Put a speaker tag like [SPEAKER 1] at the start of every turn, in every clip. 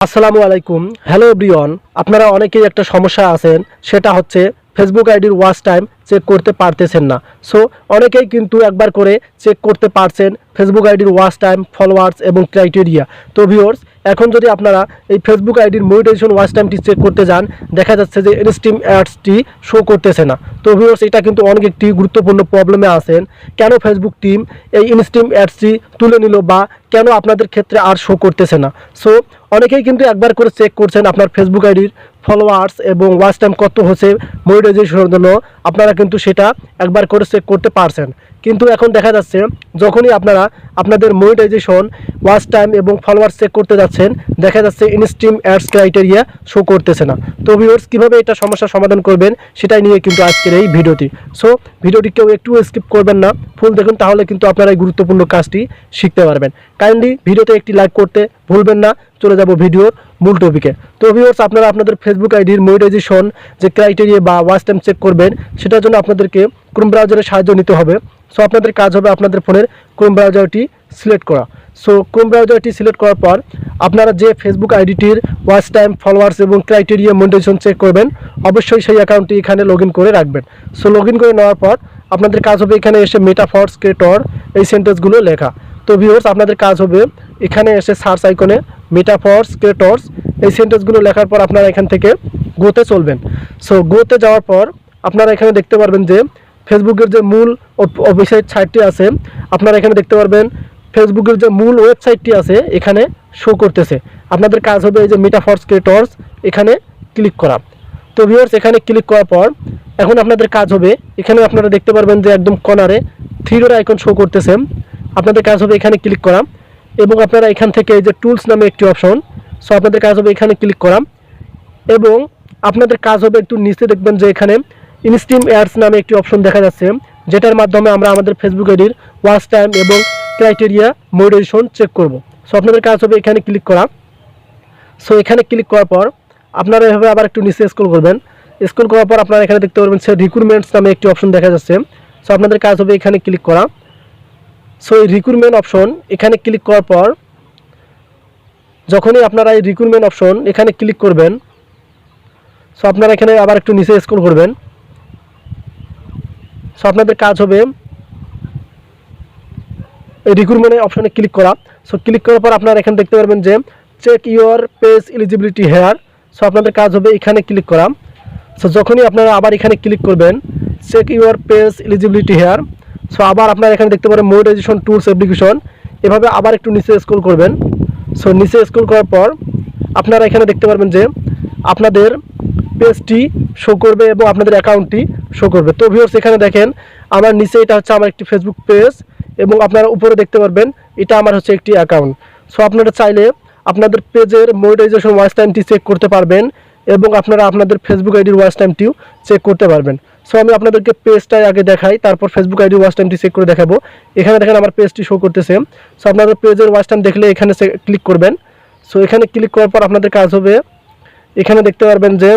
[SPEAKER 1] আসসালামু আলাইকুম। Hello everyone, আপনারা অনেকেই একটা সমস্যা আছেন, সেটা হচ্ছে ফেসবুক আইডির ওয়াচ টাইম চেক করতে পারতেছেন না। সো অনেকেই কিন্তু একবার করে চেক করতে পারছেন ফেসবুক আইডির ওয়াচ টাইম, ফলোয়ার্স এবং ক্রাইটেরিয়া। তো ভিউয়ার্স, এখন যদি আপনারা এই ফেসবুক আইডির মনিটাইজেশন ওয়াচ টাইমটি চেক করতে যান, দেখা যাচ্ছে যে ইনস্ট্রিম অ্যাডসটি শো করতেছে না। তো ভিউয়ার্স, এটা কিন্তু অনেক একটি গুরুত্বপূর্ণ প্রবলেমে আছেন। কেন ফেসবুক টিম এই ইনস্ট্রিম অ্যাডসটি তুলে নিল বা কেন আপনাদের ক্ষেত্রে আর শো করতেছে না? সো অনেকেই কিন্তু একবার করে চেক করছেন আপনার ফেসবুক আইডির ফলোয়ার্স এবং ওয়াচ টাইম কত হচ্ছে মনিটাইজেশনের জন্য, আপনারা কিন্তু সেটা একবার করে চেক করতে পারছেন। কিন্তু এখন দেখা যাচ্ছে যখনই আপনারা আপনাদের মনিটাইজেশন, ওয়াচ টাইম এবং ফলোয়ার্স চেক করতে যাচ্ছেন, দেখা যাচ্ছে ইনস্ট্রিম অ্যাডস ক্রাইটেরিয়া শো করতেছে না। তো ভিউয়ার্স, কীভাবে এটা সমস্যার সমাধান করবেন সেটাই নিয়ে কিন্তু আজকের এই ভিডিওটি। সো ভিডিওটি কেউ একটু স্কিপ করবেন না, ফুল দেখুন, তাহলে কিন্তু আপনারা এই গুরুত্বপূর্ণ কাজটি শিখতে পারবেন। কাইন্ডলি ভিডিওতে একটি লাইক করতে ভুলবেন না। চলে যাব ভিডিওর মূল টপিকে। তো ভিউয়ার্স, আপনারা আপনাদের ফেসবুক আইডির মনিটাইজেশন যে ক্রাইটেরিয়া বা ওয়াচ টাইম চেক করবেন, সেটার জন্য আপনাদেরকে ক্রোম ব্রাউজারের সাহায্য নিতে হবে। সো আপনাদের কাজ হবে আপনাদের ফোনের ক্রোম ব্রাউজারটি সিলেক্ট করা। সো ক্রোম ব্রাউজারটি সিলেক্ট করার পর আপনারা যে ফেসবুক আইডিটির ওয়াচ টাইম, ফলোয়ার্স এবং ক্রাইটেরিয়া মনিটাইজেশন চেক করবেন, অবশ্যই সেই অ্যাকাউন্টটি এখানে লগ ইন করে রাখবেন। সো লগ ইন করে নেওয়ার পর আপনাদের কাজ হবে এখানে এসে মেটাফর্স ক্রিয়েটর এই সেন্টেন্সগুলো লেখা। তো ভিউয়ার্স, আপনাদের কাজ হবে এখানে এসে সার্চ আইকনে মেটাফর্স ক্রিয়েটরস এই সেন্টেন্সগুলো লেখার পর আপনারা এখান থেকে গোতে চলবেন। সো গোতে যাওয়ার পর আপনারা এখানে দেখতে পারবেন যে ফেসবুকের যে মূল ওয়েবসাইট সাইটটি আছে, আপনারা এখানে দেখতে পারবেন ফেসবুকের যে মূল ওয়েবসাইটটি আছে এখানে শো করতেছে। আপনাদের কাজ হবে এই যে মেটাফর্স ক্রিয়েটরস এখানে ক্লিক করা। তো ভিউয়ার্স, এখানে ক্লিক করার পর এখন আপনাদের কাজ হবে এখানে আপনারা দেখতে পারবেন যে একদম কর্নারে থ্রিডোর আইকন শো করতেছে। আপনাদের কাজ হবে এখানে ক্লিক করা এবং আপনারা এখান থেকে এই যে টুলস নামে একটি অপশন, সো আপনাদের কাজ হবে এখানে ক্লিক করা এবং আপনাদের কাজ হবে একটু নিচে দেখবেন যে এখানে ইনস্ট্রিম অ্যাডস নামে একটি অপশন দেখা যাচ্ছে, যেটার মাধ্যমে আমরা আমাদের ফেসবুক আইডির ওয়াচ টাইম এবং ক্রাইটেরিয়া মনিটাইজেশন চেক করব। সো আপনাদের কাজ হবে এখানে ক্লিক করা। সো এখানে ক্লিক করার পর আপনারা এভাবে আবার একটু নিচে স্ক্রল করবেন। স্ক্রল করার পর আপনারা এখানে দেখতে পারবেন সে রিক্রুটমেন্টস নামে একটি অপশন দেখা যাচ্ছে। সো আপনাদের কাজ হবে এখানে ক্লিক করা। সো এই রিক্রুটমেন্ট অপশন এখানে ক্লিক করার পর যখনই আপনারা এই রিক্রুটমেন্ট অপশন এখানে ক্লিক করবেন, সো আপনারা এখানে আবার একটু নিচে স্ক্রল করবেন। সো আপনাদের কাজ হবে এই রিক্রুটমেন্ট অপশনে ক্লিক করা। সো ক্লিক করার পর আপনারা এখানে দেখতে পারবেন যে check your page eligibility here. So আপনাদের কাজ হবে এখানে ক্লিক করা। সো যখনই আপনারা আবার এখানে ক্লিক করবেন check your page eligibility here, so আবার আপনারা এখানে দেখতে পারেন মনিটাইজেশন টুলস অ্যাপ্লিকেশন, এভাবে আবার একটু নিচে স্ক্রল করবেন। সো নিচে স্ক্রল করার পর আপনারা এখানে দেখতে পারবেন যে আপনাদের পেজটি শো করবে এবং আপনাদের অ্যাকাউন্টটি শো করবে। তো ভিউয়ার্স, এখানে দেখেন আমার নিচে এটা হচ্ছে আমার একটি ফেসবুক পেজ এবং আপনারা উপরে দেখতে পারবেন এটা আমার হচ্ছে একটি অ্যাকাউন্ট। সো আপনারা চাইলে আপনাদের পেজের মনিটাইজেশন ওয়াচ টাইমটি চেক করতে পারবেন এবং আপনারা আপনাদের ফেসবুক আইডির ওয়াচ টাইমটিও চেক করতে পারবেন। সো আমি আপনাদেরকে পেজটাই আগে দেখাই, তারপর ফেসবুক আইডির ওয়াচ টাইমটি চেক করে দেখাবো। এখানে দেখেন আমার পেজটি শো করতেছে। সো আপনাদের পেজের ওয়াচ টাইম দেখলে এখানে ক্লিক করবেন। সো এখানে ক্লিক করার পর আপনাদের কাজ হবে এখানে দেখতে পারবেন যে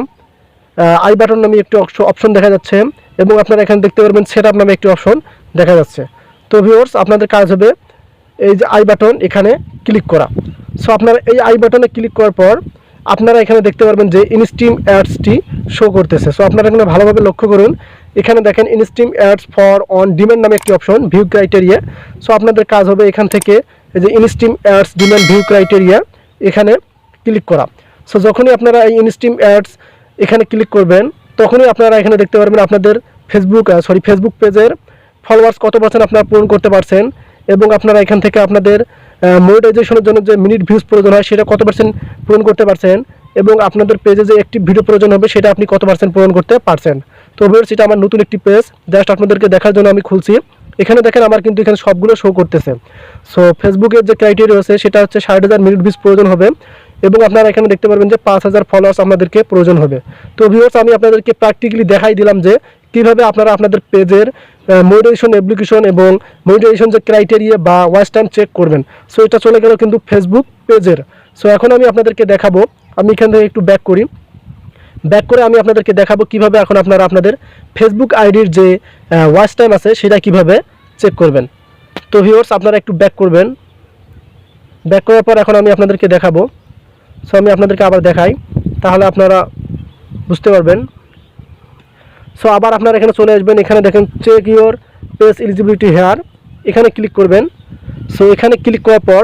[SPEAKER 1] আই বাটন নামে একটি অপশন দেখা যাচ্ছে এবং আপনারা এখানে দেখতে পারবেন সেট আপ নামে একটি অপশন দেখা যাচ্ছে। তো ভিউয়ার্স, আপনাদের কাজ হবে এই যে আই বাটন এখানে ক্লিক করা। সো আপনারা এই আই বাটনে ক্লিক করার পর আপনারা এখানে দেখতে পারবেন যে ইনস্ট্রিম অ্যাডসটি শো করতেছে। সো আপনারা এখানে ভালোভাবে লক্ষ্য করুন, এখানে দেখেন instream ads for on demand নামে একটি অপশন, ভিউ ক্রাইটেরিয়া। সো আপনাদের কাজ হবে এখান থেকে এই যে instream ads demand view criteria এখানে ক্লিক করা। সো যখনই আপনারা এই ইনস্ট্রিম অ্যাডস এখানে ক্লিক করবেন, তখনই আপনারা এখানে দেখতে পারবেন আপনাদের ফেসবুক পেজের ফলোয়ার্স কত পার্সেন্ট আপনারা পূরণ করতে পারছেন এবং আপনারা এখান থেকে আপনাদের মনিটাইজেশনের জন্য যে মিনিট ভিউজ প্রয়োজন হয় সেটা কত পার্সেন্ট পূরণ করতে পারছেন এবং আপনাদের পেজে যে একটি ভিডিও প্রয়োজন হবে সেটা আপনি কত পার্সেন্ট পূরণ করতে পারছেন। তো ভিউয়ার্স, এটা আমার নতুন একটি পেজ, জাস্ট আপনাদেরকে দেখার জন্য আমি খুলছি। এখানে দেখেন আমার কিন্তু এখানে সবগুলো শো করতেছে। সো ফেসবুকের যে ক্রাইটেরিয়া আছে সেটা হচ্ছে 60,000 মিনিট ভিউজ প্রয়োজন হবে এবং আপনারা এখানে দেখতে পারবেন যে 5,000 ফলোয়ার্স আমাদেরকে প্রয়োজন হবে। তো ভিউয়ার্স, আমি আপনাদেরকে প্র্যাকটিক্যালি দেখাই দিলাম যে কীভাবে আপনারা আপনাদের পেজের মনিটাইজেশন অ্যাপ্লিকেশন এবং মনিটাইজেশন যে ক্রাইটেরিয়া বা ওয়াচ টাইম চেক করবেন। সো এটা চলে গেল কিন্তু ফেসবুক পেজের। সো এখন আমি আপনাদেরকে দেখাবো, আমি এখান থেকে একটু ব্যাক করে আমি আপনাদেরকে দেখাবো কীভাবে এখন আপনারা আপনাদের ফেসবুক আইডির যে ওয়াচ টাইম আছে সেটা কীভাবে চেক করবেন। তো ভিউয়ার্স, আপনারা একটু ব্যাক করবেন। ব্যাক করার পর এখন আমি আপনাদেরকে দেখাবো। সো আমি আপনাদেরকে আবার দেখাই, তাহলে আপনারা বুঝতে পারবেন। সো আবার আপনারা এখানে চলে আসবেন, এখানে দেখেন check your page eligibility here, এখানে ক্লিক করবেন। সো এখানে ক্লিক করার পর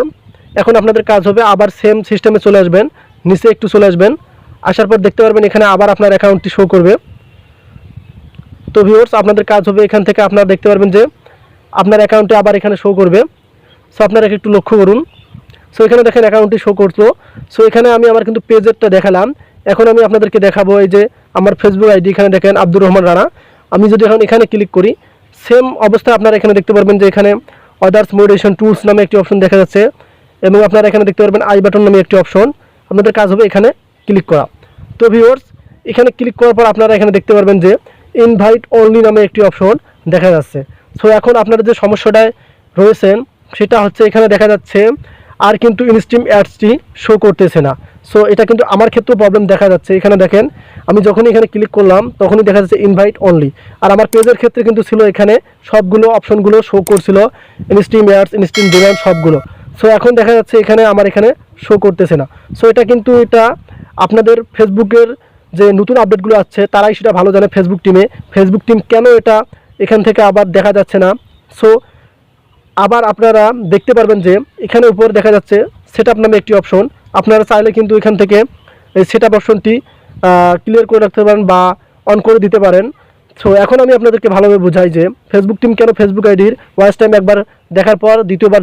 [SPEAKER 1] এখন আপনাদের কাজ হবে আবার সেম সিস্টেমে চলে আসবেন, নিচে একটু চলে আসবেন, আসার পর দেখতে পারবেন এখানে আবার আপনার অ্যাকাউন্টটি শো করবে। তো ভিউয়ার্স আপনাদের কাজ হবে এখান থেকে আপনারা দেখতে পারবেন যে আপনার অ্যাকাউন্টে আবার এখানে শো করবে। সো আপনারা একটু লক্ষ্য করুন। সো এখানে দেখেন অ্যাকাউন্টটি শো করতো। সো এখানে আমি আমার কিন্তু পেজেরটা দেখালাম, এখন আমি আপনাদেরকে দেখাবো এই যে আমার ফেসবুক আইডি, এখানে দেখেন আব্দুর রহমান রানা। আমি যদি এখন এখানে ক্লিক করি, সেম অবস্থায় আপনারা এখানে দেখতে পারবেন যে এখানে আদার্স মনিটাইজেশন টুলস নামে একটি অপশন দেখা যাচ্ছে, এবং আপনারা এখানে দেখতে পারবেন আই বাটন নামে একটি অপশন। আপনাদের কাজ হবে এখানে ক্লিক করা। তো ভিউয়ার্স এখানে ক্লিক করার পর আপনারা এখানে দেখতে পারবেন যে ইনভাইট অনলি নামে একটি অপশন দেখা যাচ্ছে। সো এখন আপনারা যে সমস্যাটায় রয়েছেন সেটা হচ্ছে এখানে দেখা যাচ্ছে আর কিন্তু ইনস্ট্রিম অ্যাডসটি শো করতেছে না। সো এটা কিন্তু আমার ক্ষেত্রেও প্রবলেম দেখা যাচ্ছে। এখানে দেখেন আমি যখনই এখানে ক্লিক করলাম তখনই দেখা যাচ্ছে ইনভাইট অনলি, আর আমার পেজের ক্ষেত্রে কিন্তু ছিল এখানে সবগুলো অপশনগুলো শো করছিল, ইনস্ট্রিম অ্যাডস, ইনস্ট্রিম ডিমান্ড সবগুলো। সো এখন দেখা যাচ্ছে এখানে আমার এখানে শো করতেছে না। সো এটা কিন্তু এটা আপনাদের ফেসবুকের যে নতুন আপডেটগুলো আছে তারাই সেটা ভালো জানে, ফেসবুক টিম কেন এটা এখান থেকে আবার দেখা যাচ্ছে না। সো আবার আপনারা দেখতে পারবেন যে এখানে উপর দেখা যাচ্ছে সেটআপ নামে একটি অপশন, আপনারা চাইলে কিন্তু এখান থেকে এই সেটআপ অপশনটি ক্লিয়ার করে রাখতে পারেন বা অন করে দিতে পারেন। সো এখন আমি আপনাদেরকে ভালোভাবে বোঝাই যে ফেসবুক টিম কেন ফেসবুক আইডির ওয়াচ টাইম একবার দেখার পর দ্বিতীয়বার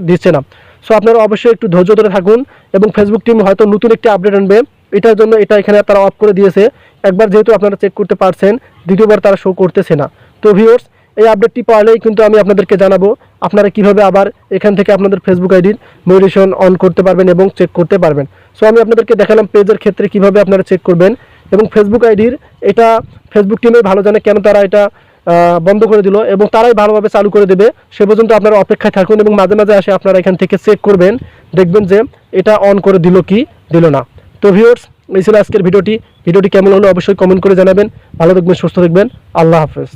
[SPEAKER 1] দিচ্ছে না। সো আপনারা অবশ্যই একটু ধৈর্য ধরে থাকুন, এবং ফেসবুক টিম হয়তো নতুন একটি আপডেট আনবে, এটার জন্য এটা এখানে তারা অফ করে দিয়েছে। একবার যেহেতু আপনারা চেক করতে পারছেন, দ্বিতীয়বার তারা শো করতেছে না। তো ভিউয়ার্স এই আপডেটটি পাওয়ালেই কিন্তু আমি আপনাদেরকে জানাবো আপনারা কিভাবে আবার এখান থেকে আপনাদের ফেসবুক আইডির মনিটাইজেশন অন করতে পারবেন এবং চেক করতে পারবেন। সো আমি আপনাদেরকে দেখালাম পেজের ক্ষেত্রে কিভাবে আপনারা চেক করবেন, এবং ফেসবুক আইডির এটা ফেসবুক টিমই ভালো জানে কেন তারা এটা বন্ধ করে দিল, এবং তারাই ভালোভাবে চালু করে দেবে। সে পর্যন্ত আপনারা অপেক্ষায় থাকুন, এবং মাঝে মাঝে আসে আপনারা এখান থেকে চেক করবেন, দেখবেন যে এটা অন করে দিল কি দিল না। তো ভিউয়ার্স এই ছিল আজকের ভিডিওটি কেমন হলো অবশ্যই কমেন্ট করে জানাবেন। ভালো থাকবেন, সুস্থ থাকবেন, আল্লাহ হাফেজ।